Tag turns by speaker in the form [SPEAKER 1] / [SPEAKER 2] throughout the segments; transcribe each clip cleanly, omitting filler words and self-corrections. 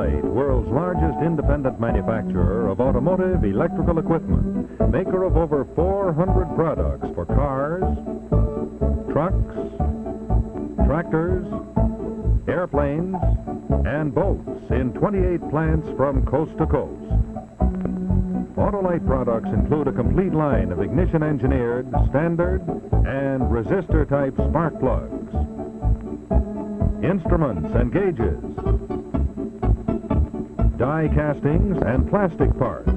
[SPEAKER 1] Autolite, world's largest independent manufacturer of automotive electrical equipment, maker of over 400 products for cars, trucks, tractors, airplanes, and boats in 28 plants from coast to coast. Autolite products include a complete line of ignition-engineered, standard, and resistor-type spark plugs, instruments and gauges, die castings and plastic parts,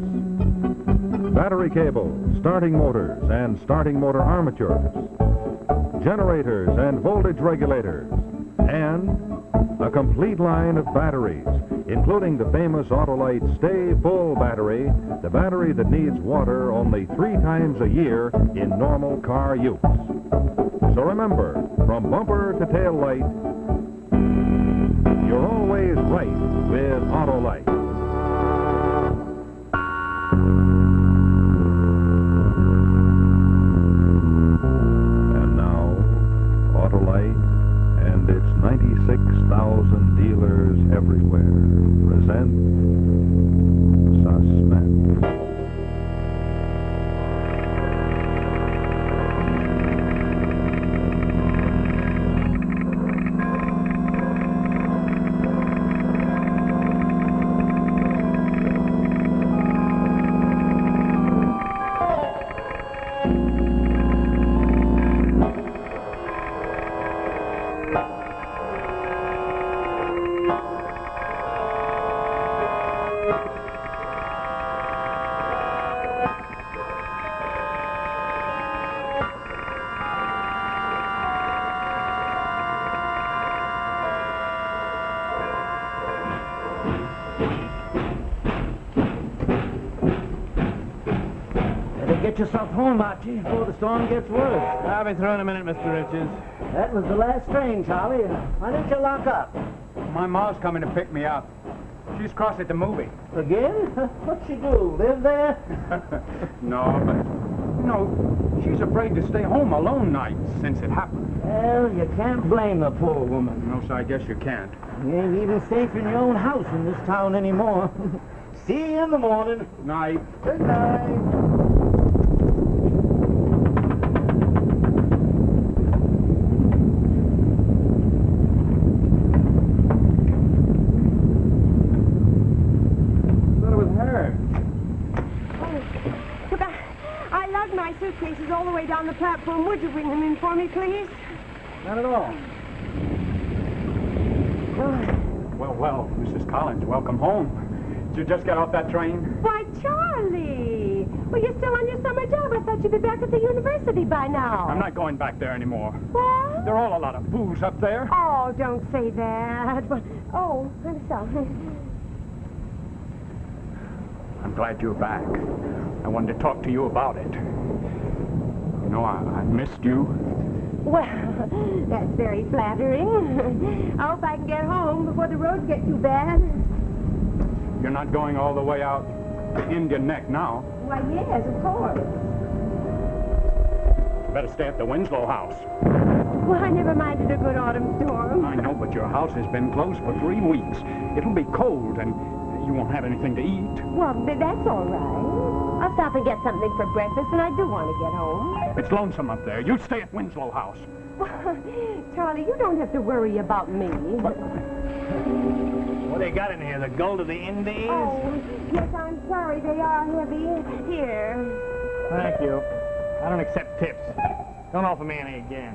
[SPEAKER 1] battery cables, starting motors and starting motor armatures, generators and voltage regulators, and a complete line of batteries, including the famous Autolite Stay Full battery, the battery that needs water only 3 times a year in normal car use. So remember, from bumper to tail light, you're always right with Autolite. And now, Autolite and its 96,000 dealers everywhere present Suspense.
[SPEAKER 2] Get yourself home, Archie, before the storm gets worse.
[SPEAKER 3] I'll be through in a minute, Mr. Richards.
[SPEAKER 2] That was the last train, Charlie. Why didn't you lock up?
[SPEAKER 3] My ma's coming to pick me up. She's crossed at the movie.
[SPEAKER 2] Again? What'd she do? Live there?
[SPEAKER 3] No, but, you know, she's afraid to stay home alone nights since it happened.
[SPEAKER 2] Well, you can't blame the poor woman.
[SPEAKER 3] No, so I guess you can't.
[SPEAKER 2] You ain't even safe in your own house in this town anymore. See you in the morning.
[SPEAKER 3] Night.
[SPEAKER 2] Good night.
[SPEAKER 4] Suitcases all the way down the platform. Would you bring them in for me, please?
[SPEAKER 3] Not at all. Well, Mrs. Collins, welcome home. Did you just get off that train?
[SPEAKER 4] Why, Charlie! Well, you're still on your summer job. I thought you'd be back at the university by now.
[SPEAKER 3] I'm not going back there anymore.
[SPEAKER 4] What?
[SPEAKER 3] They're all a lot of fools up there.
[SPEAKER 4] Oh, don't say that. But, oh, I'm sorry.
[SPEAKER 3] I'm glad you're back. I wanted to talk to you about it. You know, I missed you.
[SPEAKER 4] Well, that's very flattering. I hope I can get home before the roads get too bad.
[SPEAKER 3] You're not going all the way out to Indian Neck now.
[SPEAKER 4] Why, yes, of course.
[SPEAKER 3] You better stay at the Winslow house.
[SPEAKER 4] Well, I never minded a good autumn storm.
[SPEAKER 3] I know, but your house has been closed for 3 weeks. It'll be cold, and you won't have anything to eat.
[SPEAKER 4] Well, that's all right. I'll stop and get something for breakfast, and I do want to get home.
[SPEAKER 3] It's lonesome up there. You stay at Winslow House.
[SPEAKER 4] Well, Charlie, you don't have to worry about me.
[SPEAKER 2] What they got in here, the gold of the Indies?
[SPEAKER 4] Oh, yes, I'm sorry. They are heavy. Here.
[SPEAKER 2] Thank you. I don't accept tips. Don't offer me any again.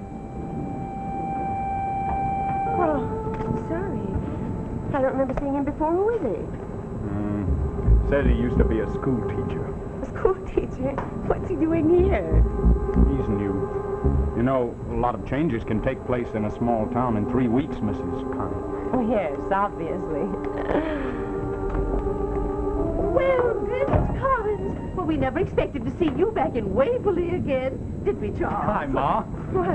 [SPEAKER 4] Oh, sorry. I don't remember seeing him before. Who is he?
[SPEAKER 3] Said he used to be a school teacher.
[SPEAKER 4] A school teacher? What's he doing here?
[SPEAKER 3] He's new. You know, a lot of changes can take place in a small town in 3 weeks, Mrs. Connie.
[SPEAKER 4] Oh, yes, obviously. Well, Mrs. Collins, well, we never expected to see you back in Waverly again, did we, Charles?
[SPEAKER 3] Hi, Ma.
[SPEAKER 4] Well,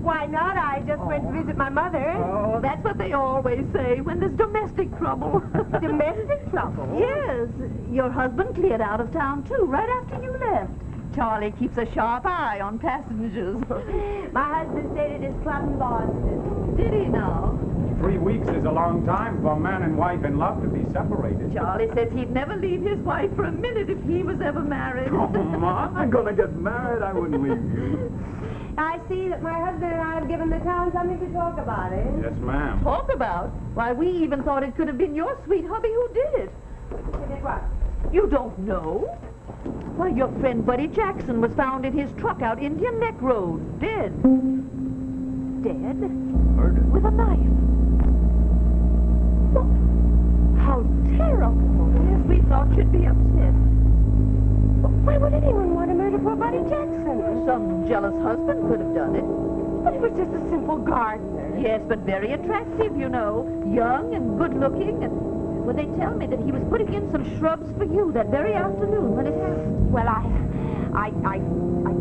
[SPEAKER 4] why not? I just went to visit my mother.
[SPEAKER 5] Oh, that's what they always say when there's domestic trouble.
[SPEAKER 4] Domestic trouble?
[SPEAKER 5] Yes. Your husband cleared out of town, too, right after you left. Charlie keeps a sharp eye on passengers.
[SPEAKER 4] My husband stayed at his club in Boston.
[SPEAKER 5] Did he now?
[SPEAKER 3] 3 weeks is a long time for a man and wife in love to be separated.
[SPEAKER 4] Charlie says he'd never leave his wife for a minute if he was ever married.
[SPEAKER 3] Oh, Ma, I'm gonna get married. I wouldn't leave you.
[SPEAKER 6] I see that my husband and I have given the town something to talk about, eh?
[SPEAKER 3] Yes, ma'am.
[SPEAKER 4] Talk about? Why, we even thought it could have been your sweet hubby who did it.
[SPEAKER 6] Who did what?
[SPEAKER 4] You don't know? Why, your friend Buddy Jackson was found in his truck out Indian Neck Road, dead. Dead?
[SPEAKER 3] Murdered?
[SPEAKER 4] With a knife. Well, how terrible. Yes, we thought you'd be upset.
[SPEAKER 6] Why would anyone want to murder poor Buddy Jackson?
[SPEAKER 4] Some jealous husband could have done it.
[SPEAKER 6] But he was just a simple gardener.
[SPEAKER 4] Yes, but very attractive, you know. Young and good-looking. And, well, they tell me that he was putting in some shrubs for you that very afternoon when it happened.
[SPEAKER 6] Well, I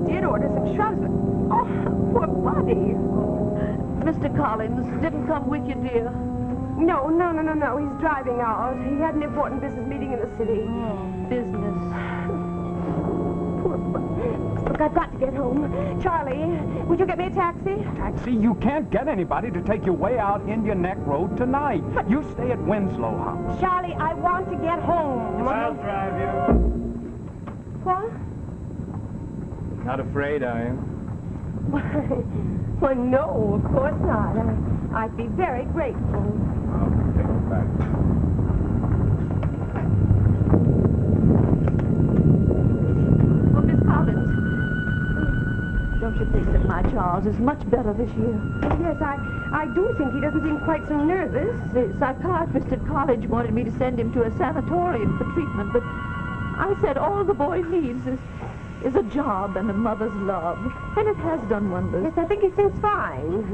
[SPEAKER 6] did order some shrubs, but... Oh, poor Buddy.
[SPEAKER 4] Mr. Collins didn't come with you, dear.
[SPEAKER 6] No. He's driving out. He had an important business meeting in the city.
[SPEAKER 4] Business.
[SPEAKER 6] Poor Buddy. Look, I've got to get home. Charlie, would you get me a taxi?
[SPEAKER 3] Taxi? You can't get anybody to take you way out Indian Neck Road tonight. You stay at Winslow House.
[SPEAKER 6] Charlie, I want to get home.
[SPEAKER 2] I'll drive you.
[SPEAKER 6] What?
[SPEAKER 2] Not afraid, are you?
[SPEAKER 6] Well, no, of course not. I'd be very grateful.
[SPEAKER 3] I'll take it back.
[SPEAKER 4] Well, Miss Collins, don't you think that my Charles is much better this year?
[SPEAKER 6] Yes, I do think he doesn't seem quite so nervous.
[SPEAKER 4] The psychiatrist at college wanted me to send him to a sanatorium for treatment, but I said all the boy needs is a job and a mother's love. And it has done wonders.
[SPEAKER 6] Yes, I think he seems fine.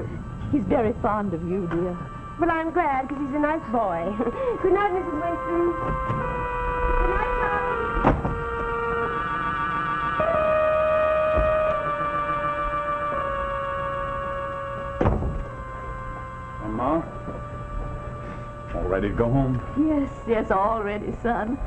[SPEAKER 4] He's very fond of you, dear.
[SPEAKER 6] Well, I'm glad, because he's a nice boy. Good night, Mrs. Winston. Good night, Charlie.
[SPEAKER 3] And Ma? All ready to go home?
[SPEAKER 4] Yes, all ready, son.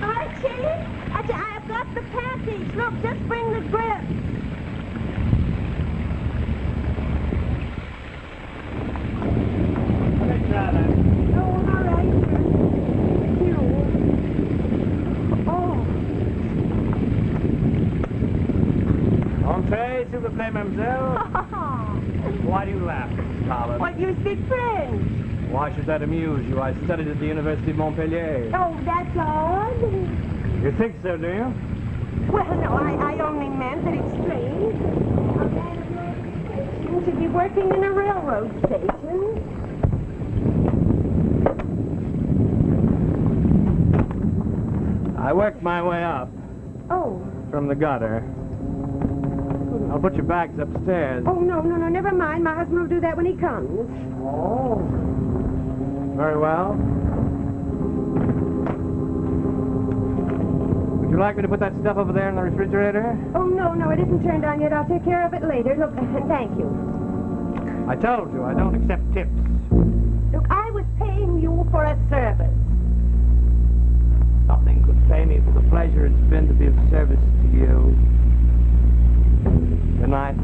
[SPEAKER 6] Archie, I've got the package. Look, just bring the grip.
[SPEAKER 2] Hey, Charlie.
[SPEAKER 6] Oh, all right. Thank you. Oh.
[SPEAKER 2] Entree, s'il vous plaît, mademoiselle. Why do you laugh, Mrs. Collins?
[SPEAKER 6] What, you speak French?
[SPEAKER 2] Why should that amuse you? I studied at the University of Montpellier.
[SPEAKER 6] Oh, that's odd.
[SPEAKER 2] You think so, do you?
[SPEAKER 6] Well, no, I only meant that it's strange. A man of your education should be working in a railroad station.
[SPEAKER 2] I worked my way up
[SPEAKER 6] Oh.
[SPEAKER 2] from the gutter. I'll put your bags upstairs.
[SPEAKER 6] Oh, no, never mind. My husband will do that when he comes.
[SPEAKER 2] Oh. Very well. Would you like me to put that stuff over there in the refrigerator?
[SPEAKER 6] Oh, no, it isn't turned on yet. I'll take care of it later. Look, thank you.
[SPEAKER 2] I told you, I don't accept tips.
[SPEAKER 6] Look, I was paying you for a service.
[SPEAKER 2] Nothing could pay me for the pleasure it's been to be of service to you. Good night.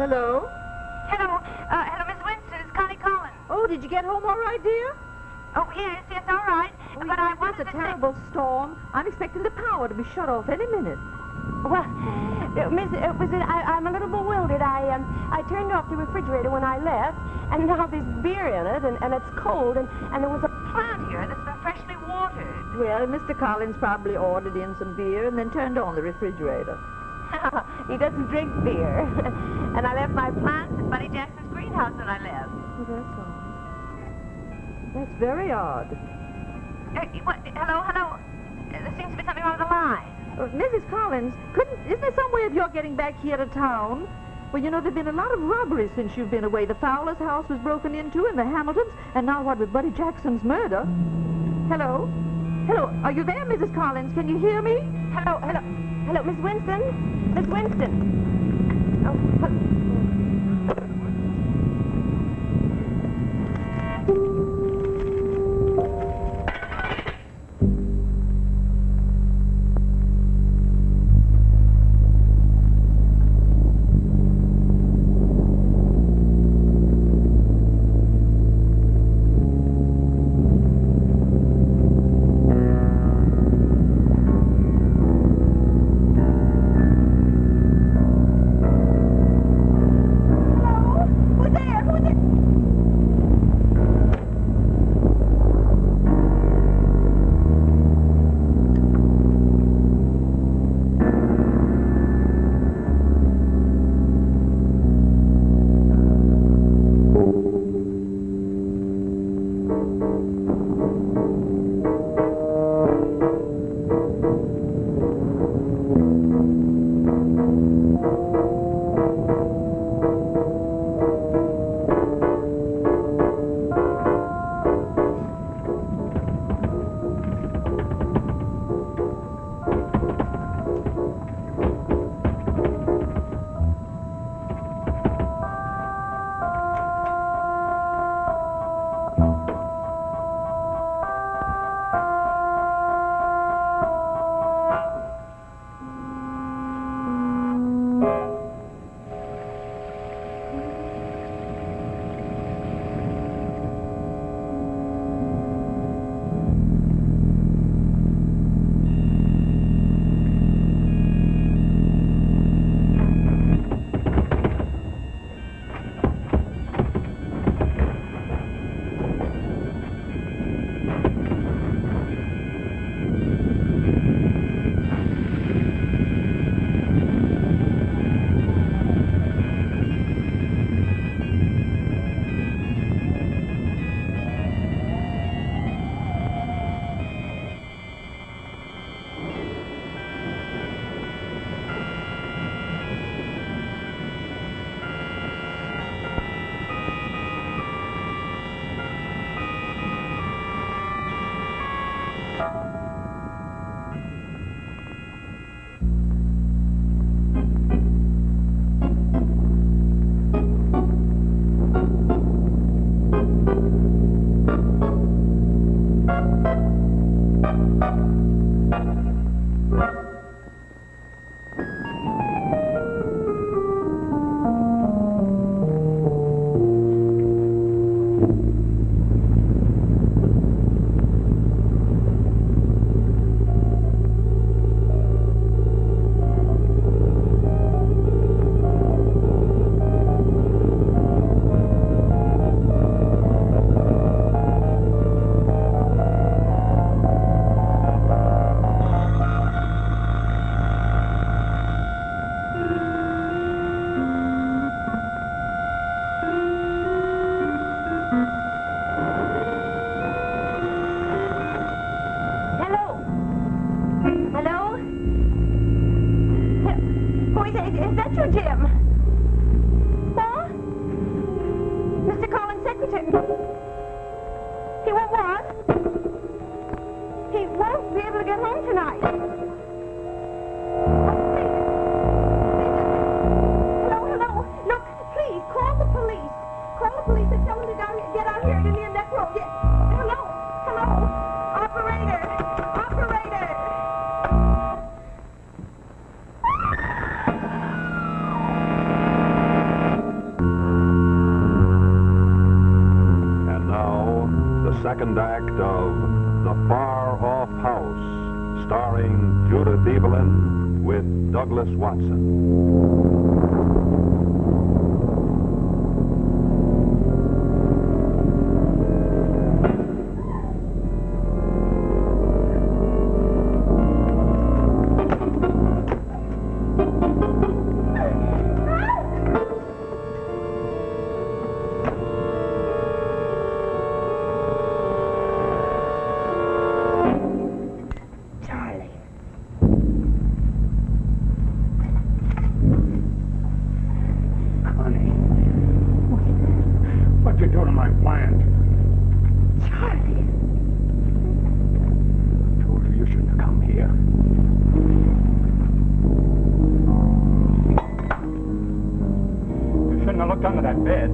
[SPEAKER 4] Hello?
[SPEAKER 6] Hello, Miss Winston. It's Connie Collins.
[SPEAKER 4] Oh, did you get home all right, dear?
[SPEAKER 6] Oh, yes, all right.
[SPEAKER 4] Oh,
[SPEAKER 6] But I
[SPEAKER 4] it's
[SPEAKER 6] wanted
[SPEAKER 4] a
[SPEAKER 6] to
[SPEAKER 4] terrible storm. I'm expecting the power to be shut off any minute.
[SPEAKER 6] Well, Miss Winston, I'm a little bewildered. I turned off the refrigerator when I left, and now there's beer in it, and it's cold, and there was a plant here that's been freshly watered.
[SPEAKER 4] Well, Mr. Collins probably ordered in some beer and then turned on the refrigerator.
[SPEAKER 6] He doesn't drink beer. And I left my plants in Buddy Jackson's greenhouse when I left.
[SPEAKER 4] Oh, that's odd. That's very odd.
[SPEAKER 6] Hello? There seems to be something wrong with the line.
[SPEAKER 4] Mrs. Collins, isn't there some way of your getting back here to town? Well, you know, there have been a lot of robberies since you've been away. The Fowler's house was broken into, and the Hamiltons, and now what with Buddy Jackson's murder? Hello? Hello, are you there, Mrs. Collins? Can you hear me?
[SPEAKER 6] Hello, Miss Winston? Miss Winston?
[SPEAKER 1] the second act of The Far Off House, starring Judith Evelyn with Douglas Watson.
[SPEAKER 3] Under that bed.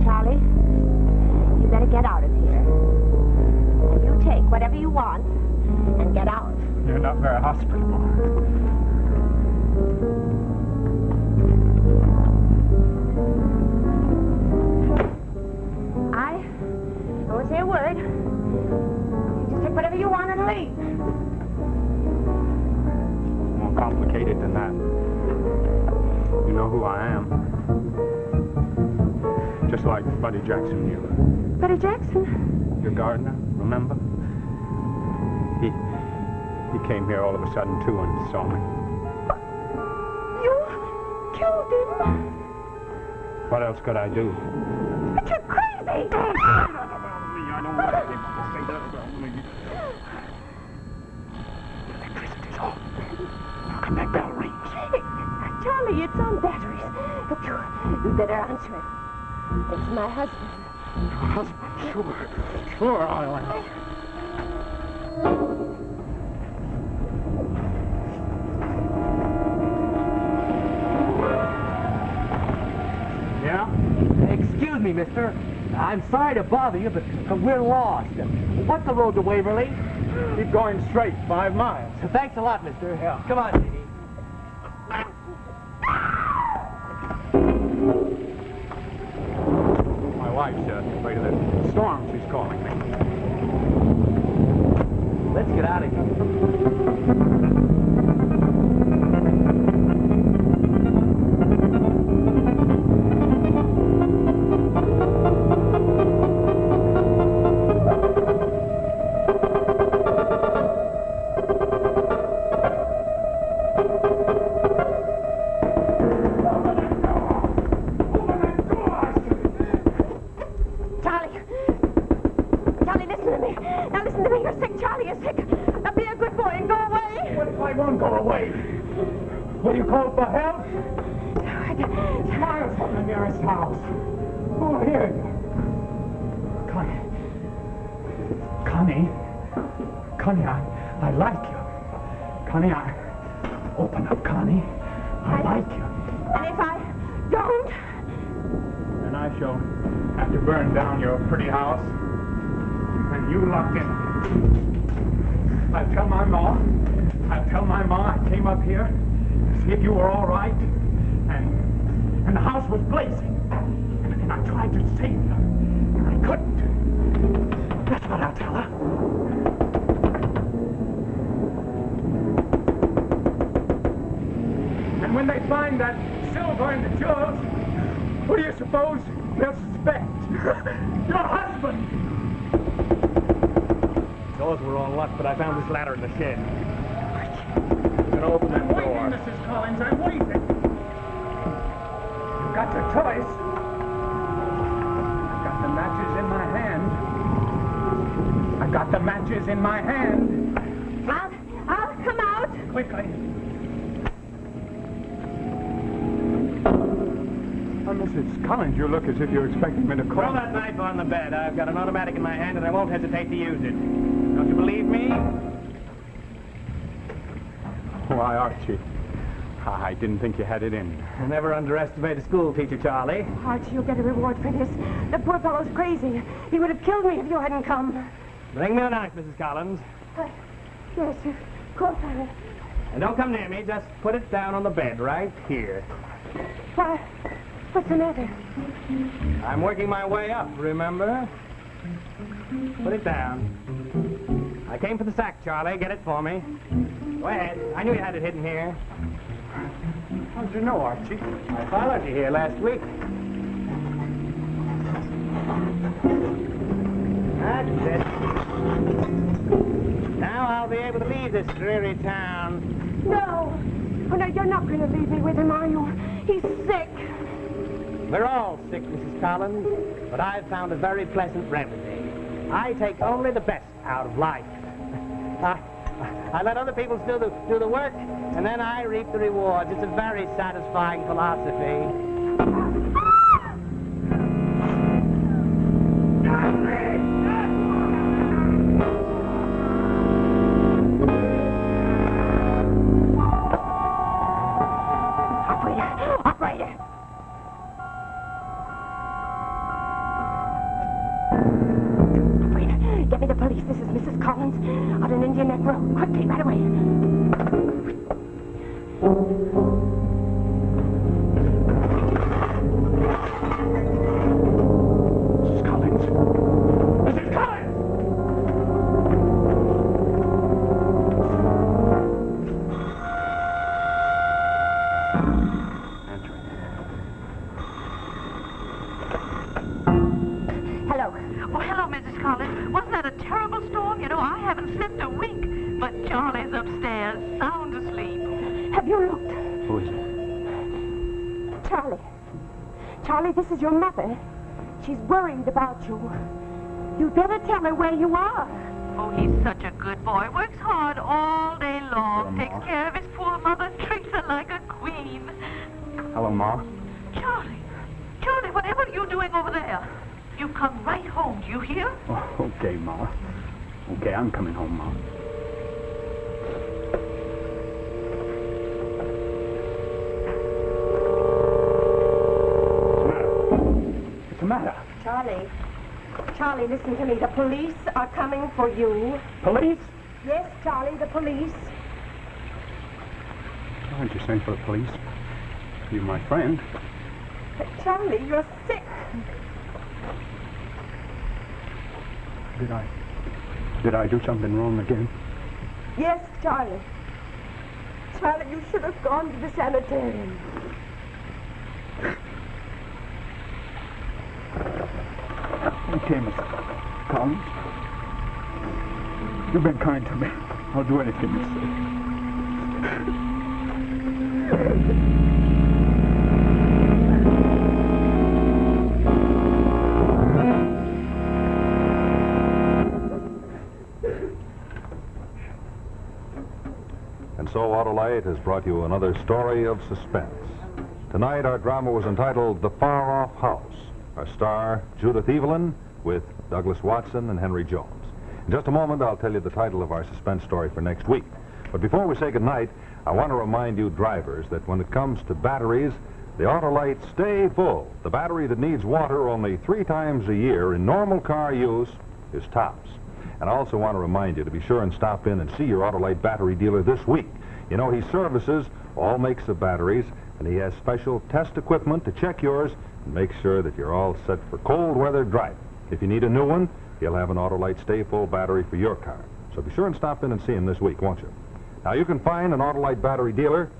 [SPEAKER 6] Charlie, you better get out of here. And you take whatever you want and get out.
[SPEAKER 3] You're not very hospitable.
[SPEAKER 6] I won't say a word. You just take whatever you want and leave.
[SPEAKER 3] Complicated than that. You know who I am. Just like Buddy Jackson knew.
[SPEAKER 6] Buddy Jackson?
[SPEAKER 3] Your gardener, remember? He came here all of a sudden, too, and saw me.
[SPEAKER 6] You killed him?
[SPEAKER 3] What else could I do?
[SPEAKER 6] But you're crazy!
[SPEAKER 3] Don't say that about me. I don't want people to say that about me. Electricity's off. How come that bell rings?
[SPEAKER 6] Charlie, it's on batteries. Look, you better answer it. It's my husband.
[SPEAKER 3] Your husband? Sure, I'll answer. Yeah?
[SPEAKER 2] Excuse me, mister. I'm sorry to bother you, but we're lost. What's the road to Waverly?
[SPEAKER 3] Keep going straight, 5 miles.
[SPEAKER 2] Thanks a lot, mister. Yeah. Come on, Dee.
[SPEAKER 3] My wife's afraid of that storm she's calling me.
[SPEAKER 2] Let's get out of here.
[SPEAKER 3] If you were all right, and the house was blazing, and I tried to save you, and I couldn't. That's what I'll tell her. And when they find that silver and the jewels, what do you suppose they'll suspect? Your husband!
[SPEAKER 2] Those were all luck, but I found this ladder in the shed.
[SPEAKER 3] Open that door. I'm waiting, Mrs. Collins. I'm waiting. You've got your choice. I've got the matches in my hand. I've got the matches in my hand.
[SPEAKER 6] I'll come out.
[SPEAKER 3] Quickly. Oh, Mrs. Collins, you look as if you're expecting me to call.
[SPEAKER 2] Throw that knife on the bed. I've got an automatic in my hand, and I won't hesitate to use it. Don't you believe me?
[SPEAKER 3] Why, Archie, I didn't think you had it in.
[SPEAKER 2] Never underestimate a school teacher, Charlie.
[SPEAKER 6] Archie, you'll get a reward for this. The poor fellow's crazy. He would have killed me if you hadn't come.
[SPEAKER 2] Bring me a knife, Mrs. Collins.
[SPEAKER 6] Yes, of course I will.
[SPEAKER 2] And don't come near me. Just put it down on the bed right here.
[SPEAKER 6] Why, What's the matter?
[SPEAKER 3] I'm working my way up, remember? Put it down. I came for the sack, Charlie. Get it for me. Go ahead. I knew you had it hidden here. How did you know, Archie? I followed you here last week. That's it. Now I'll be able to leave this dreary town.
[SPEAKER 6] No. Oh, no, you're not going to leave me with him, are you? He's sick.
[SPEAKER 3] We're all sick, Mrs. Collins, but I've found a very pleasant remedy. I take only the best out of life. I let other people do the work, and then I reap the rewards. It's a very satisfying philosophy.
[SPEAKER 6] Operator! Get me the police. This is Mrs. Collins on an Indian Neck Road. Quickly, right away.
[SPEAKER 3] Mrs. Collins! Mrs. Collins!
[SPEAKER 6] Hello.
[SPEAKER 4] Oh, hello, Mrs. Collins. Wasn't that a terrible storm? You know, I haven't slept a wink. But Charlie's upstairs, sound asleep.
[SPEAKER 6] Have you looked?
[SPEAKER 3] Who is it?
[SPEAKER 6] Charlie. Charlie, this is your mother. She's worried about you. You'd better tell her where you are.
[SPEAKER 4] Oh, he's such a good boy. Works hard all day long. Takes care of his poor mother. Treats her like a queen.
[SPEAKER 3] Hello, Ma.
[SPEAKER 4] Charlie. Charlie, whatever are you doing over there? You come right home, do you hear?
[SPEAKER 3] Oh, okay, Ma. Okay, I'm coming home, Ma. What's the matter?
[SPEAKER 6] Charlie. Charlie, listen to me. The police are coming for you.
[SPEAKER 3] Police?
[SPEAKER 6] Yes, Charlie, the police.
[SPEAKER 3] Why don't you send for the police? You're my friend.
[SPEAKER 6] But Charlie, you're sick.
[SPEAKER 3] Did I do something wrong again?
[SPEAKER 6] Yes, Charlie. Charlie, you should have gone to the sanitarium.
[SPEAKER 3] Okay, Miss Collins. You've been kind to me. I'll do anything you say.
[SPEAKER 1] And so Autolite has brought you another story of suspense. Tonight our drama was entitled The Far Off House. Our star, Judith Evelyn, with Douglas Watson and Henry Jones. In just a moment, I'll tell you the title of our suspense story for next week. But before we say goodnight, I want to remind you drivers that when it comes to batteries, the Autolite Stay Full, the battery that needs water only 3 times a year in normal car use, is tops. And I also want to remind you to be sure and stop in and see your Autolite battery dealer this week. You know, he services all makes of batteries, and he has special test equipment to check yours and make sure that you're all set for cold weather driving. If you need a new one, he'll have an Autolite Stay Full battery for your car. So be sure and stop in and see him this week, won't you? Now, you can find an Autolite battery dealer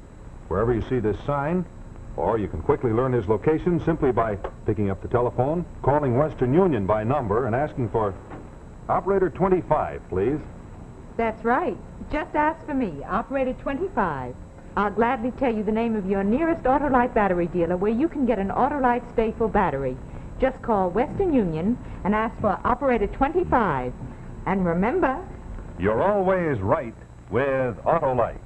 [SPEAKER 1] wherever you see this sign, or you can quickly learn his location simply by picking up the telephone, calling Western Union by number, and asking for Operator 25, please.
[SPEAKER 7] That's right. Just ask for me, Operator 25. I'll gladly tell you the name of your nearest Autolite battery dealer where you can get an Autolite Stay Full battery. Just call Western Union and ask for Operator 25. And remember,
[SPEAKER 1] You're always right with Autolite.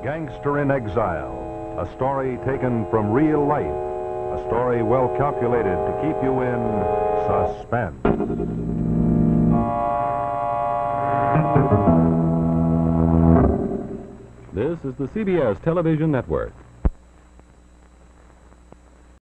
[SPEAKER 1] Gangster in Exile, a story taken from real life, a story well calculated to keep you in suspense. This is the CBS Television Network.